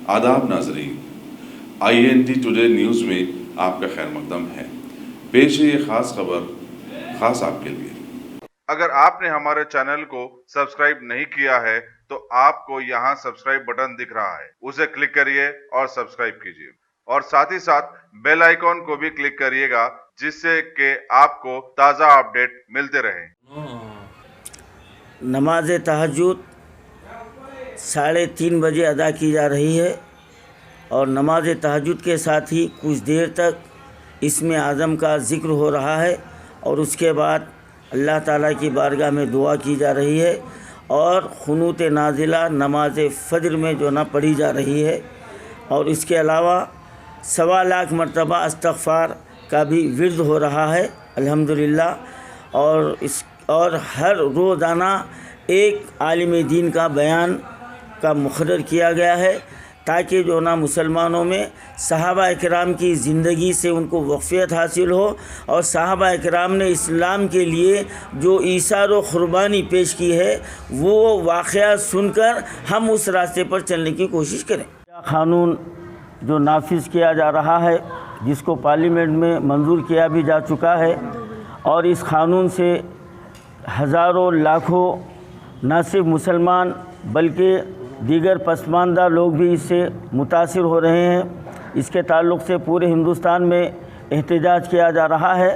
आदाब नाजरीन, INT today news में आपका खैर मकदम है। पेश है ये खास खबर खास आपके लिए। अगर आपने हमारे चैनल को सब्सक्राइब नहीं किया है तो आपको यहाँ सब्सक्राइब बटन दिख रहा है, उसे क्लिक करिए और सब्सक्राइब कीजिए और साथ ही साथ बेल आइकॉन को भी क्लिक करिएगा, जिससे कि आपको ताज़ा अपडेट मिलते रहें। नमाज तहज्जुद 3:30 बजे अदा की जा रही है और नमाज तहज्जुद के साथ ही कुछ देर तक इसमें आज़म का ज़िक्र हो रहा है और उसके बाद अल्लाह ताला की बारगाह में दुआ की जा रही है और खुनूत नाजिला नमाज फ़ज्र में जो ना पढ़ी जा रही है और इसके अलावा 1.25 लाख मरतबा इस्तग़फ़ार का भी विर्द हो रहा है अल्हम्दुलिल्लाह। और हर रोज़ाना एक आलिम दीन का बयान का मुक़र्रर किया गया है ताकि जो ना मुसलमानों में सहाबा इकराम की ज़िंदगी से उनको वक़फ़ियत हासिल हो और सहाबा इकराम ने इस्लाम के लिए जो ईसार व क़ुरबानी पेश की है वो वाक़या सुनकर हम उस रास्ते पर चलने की कोशिश करें। क़ानून जो नाफिज किया जा रहा है, जिसको पार्लियामेंट में मंजूर किया भी जा चुका है और इस क़ानून से हज़ारों लाखों न सिर्फ मुसलमान बल्कि दीगर पसमानदा लोग भी इससे मुतासिर हो रहे हैं। इसके ताल्लुक़ से पूरे हिंदुस्तान में एहतजाज किया जा रहा है,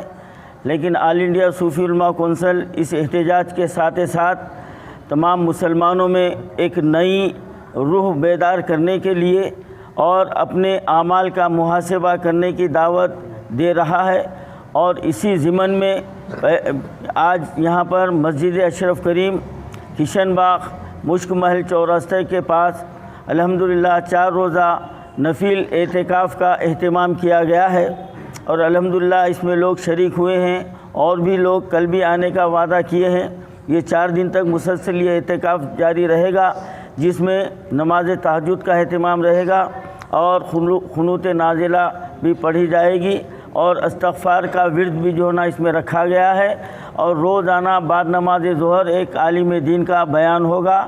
लेकिन ऑल इंडिया सूफ़ी उलमा कौंसिल इस एहतजाज के साथ साथ तमाम मुसलमानों में एक नई रूह बेदार करने के लिए और अपने आमाल का मुहासिबा करने की दावत दे रहा है। और इसी ज़िमन में आज यहाँ पर मस्जिद अशरफ करीम किशन बाग मुश्क महल चौरस्ते के पास अल्हम्दुलिल्लाह 4 रोज़ा नफिल एतिकाफ़ का एहतमाम किया गया है और अल्हम्दुलिल्लाह इसमें लोग शरीक हुए हैं और भी लोग कल भी आने का वादा किए हैं। ये 4 दिन तक मुसलसल ये एतिकाफ़ जारी रहेगा, जिसमें नमाज तहज्जुद का एहतमाम रहेगा और खुनूत नाजिला भी पढ़ी जाएगी और इस्तग़फ़ार का विर्द भी जो ना इसमें रखा गया है और रोज़ाना बाद नमाज ज़ोहर एक आलिम दीन का बयान होगा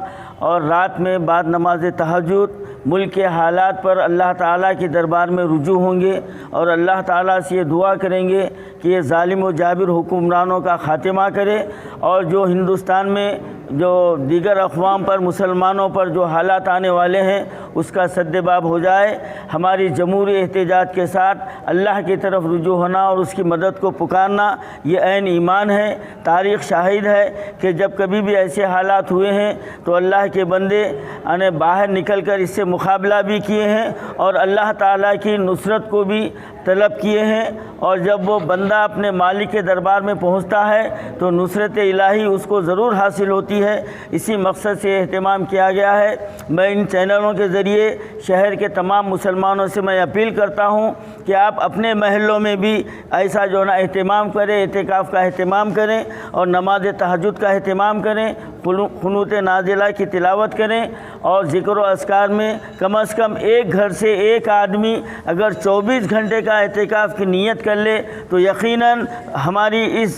और रात में बाद नमाज तहज्जुद मुल्क के हालात पर अल्लाह ताला के दरबार में रुजू होंगे और अल्लाह ताला से ये दुआ करेंगे कि ये ज़ालिम व जाबिर हुक्मरानों का ख़ात्मा करे और जो हिंदुस्तान में जो दीगर अक़वाम पर मुसलमानों पर जो हालात आने वाले हैं उसका सद्देबाब हो जाए। हमारी जमहूरी एहतजाज के साथ अल्लाह की तरफ रुजू होना और उसकी मदद को पुकारना ये ऐन ईमान है। तारीख़ शाहिद है कि जब कभी भी ऐसे हालात हुए हैं तो अल्लाह के बंदे आने बाहर निकल कर इससे मुकाबला भी किए हैं और अल्लाह ताला की नुसरत को भी तलब किए हैं और जब वो बंदा अपने मालिक के दरबार में पहुंचता है तो नुसरत इलाही उसको ज़रूर हासिल होती है। इसी मकसद से एहतमाम किया गया है। मैं इन चैनलों के ज़रिए शहर के तमाम मुसलमानों से मैं अपील करता हूं कि आप अपने महलों में भी ऐसा जो ना एहतमाम करें, एतिकाफ़ का एहतमाम करें और नमाज तहज्जुद का एहतमाम करें, खुनूत नाजिला की तिलावत करें और ज़िक्र व अस्कार में कम से कम एक घर से एक आदमी अगर 24 घंटे का एतिकाफ़ की नीयत कर ले तो यकीनन हमारी इस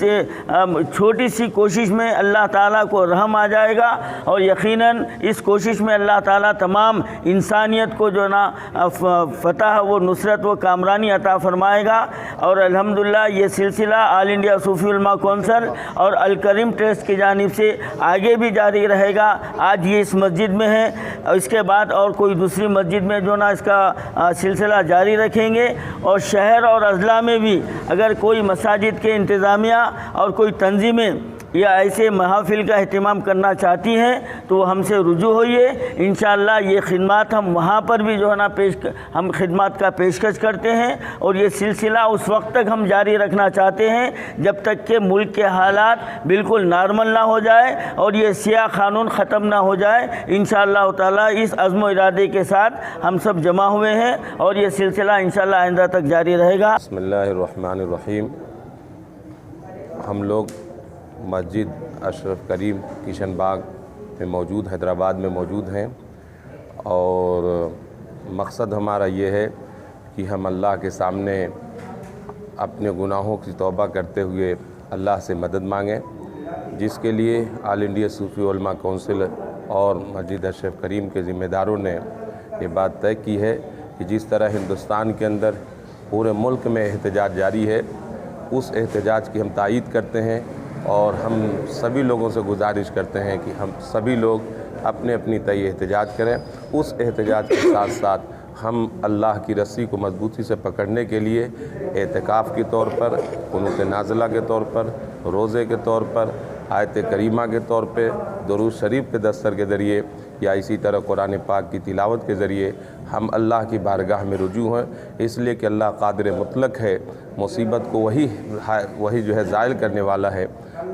छोटी सी कोशिश में अल्लाह ताला को रहम आ जाएगा और यकीनन इस कोशिश में अल्लाह ताला तमाम इंसानियत को जो ना फ़तह व नुसरत व कामरानी अता फ़रमाएगा। और अल्हम्दुलिल्लाह ये सिलसिला ऑल इंडिया सूफ़ी उलमा कौंसिल और अल करीम ट्रस्ट की जानिब से आगे भी जारी रहेगा। आज ये इस मस्जिद में है और इसके बाद और कोई दूसरी मस्जिद में जो ना इसका सिलसिला जारी रखेंगे और शहर और अज़ला में भी अगर कोई मसाजिद के इंतज़ामिया और कोई तंजीमें या ऐसे महफ़िल का अहतमाम करना चाहती हैं तो हमसे रुजू होइए। इंशाअल्लाह ये खिदमत हम वहाँ पर भी जो है ना हम खिदमत का पेशकश करते हैं और ये सिलसिला उस वक्त तक हम जारी रखना चाहते हैं जब तक कि मुल्क के हालात बिल्कुल नॉर्मल ना हो जाए और ये सियाह क़ानून ख़त्म ना हो जाए। इंशाअल्लाह ताला इस अज़्म व इरादे के साथ हम सब जमा हुए हैं और ये सिलसिला इंशाअल्लाह आइंदा तक जारी रहेगा। बिस्मिल्लाहिर्रहमानिर्रहीम। हम लोग मस्जिद अशरफ करीम किशन बाग में मौजूद, हैदराबाद में मौजूद हैं और मकसद हमारा ये है कि हम अल्लाह के सामने अपने गुनाहों की तौबा करते हुए अल्लाह से मदद मांगें, जिसके लिए ऑल इंडिया सूफ़ी उलमा कौंसिल और मस्जिद अशरफ करीम के ज़िम्मेदारों ने یہ بات طے کی ہے کہ جس طرح ہندوستان کے اندر پورے ملک میں احتجاج جاری ہے، اس احتجاج کی ہم تائید کرتے ہیں اور ہم سبھی لوگوں سے گزارش کرتے ہیں کہ ہم سبھی لوگ اپنے اپنی تئیں احتجاج کریں۔ اس احتجاج کے ساتھ ساتھ ہم اللہ کی رسی کو مضبوطی سے پکڑنے کے لیے اعتکاف کے طور پر، قنوت نازلہ کے طور پر، روزے کے طور پر، آیت کریمہ کے طور پہ، درود شریف کے دستر کے ذریعے یا اسی طرح قرآن پاک کی تلاوت کے ذریعے ہم اللہ کی بارگاہ میں رجوع ہیں، اس لیے کہ اللہ قادر مطلق ہے، مصیبت کو وہی جو ہے زائل کرنے والا ہے۔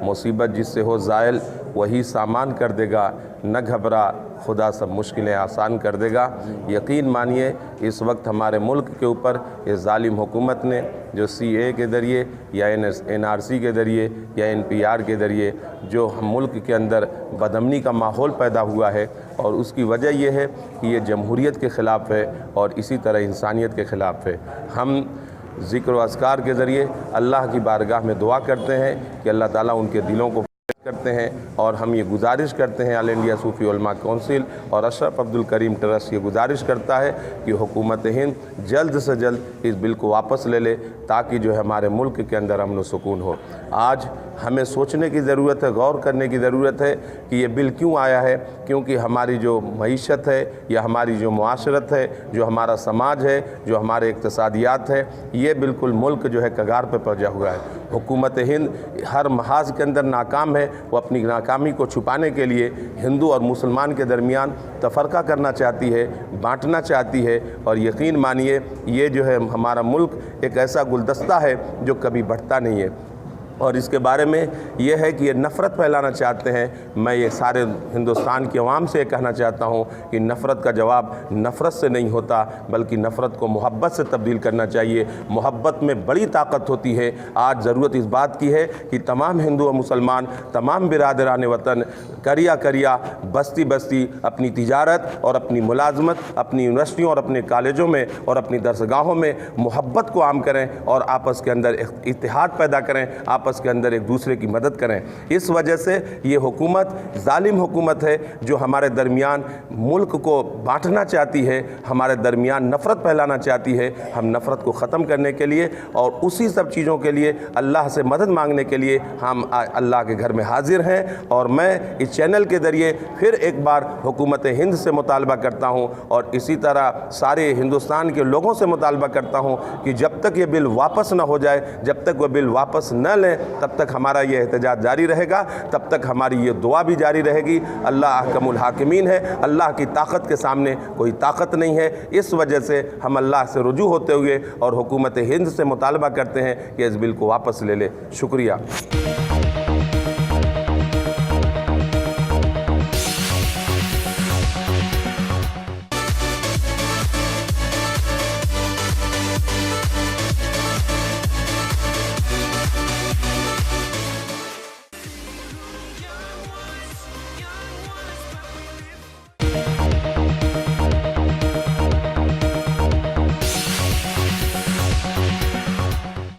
مصیبت جس سے ہو زائل وہی سامان کر دے گا، نہ گھبرا، خدا سب مشکلیں آسان کر دے گا۔ یقین مانیے اس وقت ہمارے ملک کے اوپر اس ظالم حکومت نے جو CA کے ذریعے یا NRC کے ذریعے یا NPR کے ذریعے جو ہم ملک کے اندر بدامنی کا ماحول پیدا ہوا ہے، اور اس کی وجہ یہ ہے کہ یہ جمہوریت کے خلاف ہے اور اسی طرح انسانیت کے خلاف ہے۔ ہم ذکر و اذکار کے ذریعے اللہ کی بارگاہ میں دعا کرتے ہیں کہ اللہ تعالیٰ ان کے دلوں کو کرتے ہیں، اور ہم یہ گزارش کرتے ہیں، آل انڈیا صوفی علماء کونسل اور اشرف عبدالکریم ٹرسٹ یہ گزارش کرتا ہے کہ حکومت ہند جلد سے جلد اس بل کو واپس لے لے تاکہ جو ہے ہمارے ملک کے اندر امن و سکون ہو۔ آج ہمیں سوچنے کی ضرورت ہے، غور کرنے کی ضرورت ہے کہ یہ بل کیوں آیا ہے، کیونکہ ہماری جو معیشت ہے یا ہماری جو معاشرت ہے، جو ہمارا سماج ہے، جو ہمارے اقتصادیات ہے، یہ بالکل ملک جو ہے کگار پہ پہنچا ہوا ہے۔ حکومت ہند ہر محاذ کے اندر ناکام ہے، وہ اپنی ناکامی کو چھپانے کے لیے ہندو اور مسلمان کے درمیان تفرقہ کرنا چاہتی ہے، بانٹنا چاہتی ہے، اور یقین مانیے یہ جو ہے ہمارا ملک ایک ایسا گلدستہ ہے جو کبھی بٹتا نہیں ہے، اور اس کے بارے میں یہ ہے کہ یہ نفرت پھیلانا چاہتے ہیں۔ میں یہ سارے ہندوستان کی عوام سے کہنا چاہتا ہوں کہ نفرت کا جواب نفرت سے نہیں ہوتا، بلکہ نفرت کو محبت سے تبدیل کرنا چاہیے۔ محبت میں بڑی طاقت ہوتی ہے۔ آج ضرورت اس بات کی ہے کہ تمام ہندو اور مسلمان، تمام برادران وطن کریا بستی بستی اپنی تجارت اور اپنی ملازمت، اپنی یونیورسٹیوں اور اپنے کالجوں میں اور اپنی درسگاہوں میں محبت کو عام کریں اور آپس کے اندر اتحاد پیدا کریں، آپس کے اندر ایک دوسرے کی مدد کریں۔ اس وجہ سے یہ حکومت ظالم حکومت ہے جو ہمارے درمیان ملک کو بانٹنا چاہتی ہے، ہمارے درمیان نفرت پھیلانا چاہتی ہے۔ ہم نفرت کو ختم کرنے کے لیے اور اسی سب چیزوں کے لیے اللہ سے مدد مانگنے کے لیے ہم اللہ کے گھر میں حاضر ہیں، اور میں اس چینل کے ذریعے پھر ایک بار حکومت ہند سے مطالبہ کرتا ہوں اور اسی طرح سارے ہندوستان کے لوگوں سے مطالبہ کرتا ہوں کہ جب تک یہ بل واپس نہ ہو جائے، جب تک وہ بل واپس نہ لیں، تب تک ہمارا یہ احتجاج جاری رہے گا، تب تک ہماری یہ دعا بھی جاری رہے گی۔ اللہ احکم الحاکمین ہے، اللہ کی طاقت کے سامنے کوئی طاقت نہیں ہے۔ اس وجہ سے ہم اللہ سے رجوع ہوتے ہوئے اور حکومت ہند سے مطالبہ کرتے ہیں کہ اس بل کو واپس لے لے۔ شکریہ۔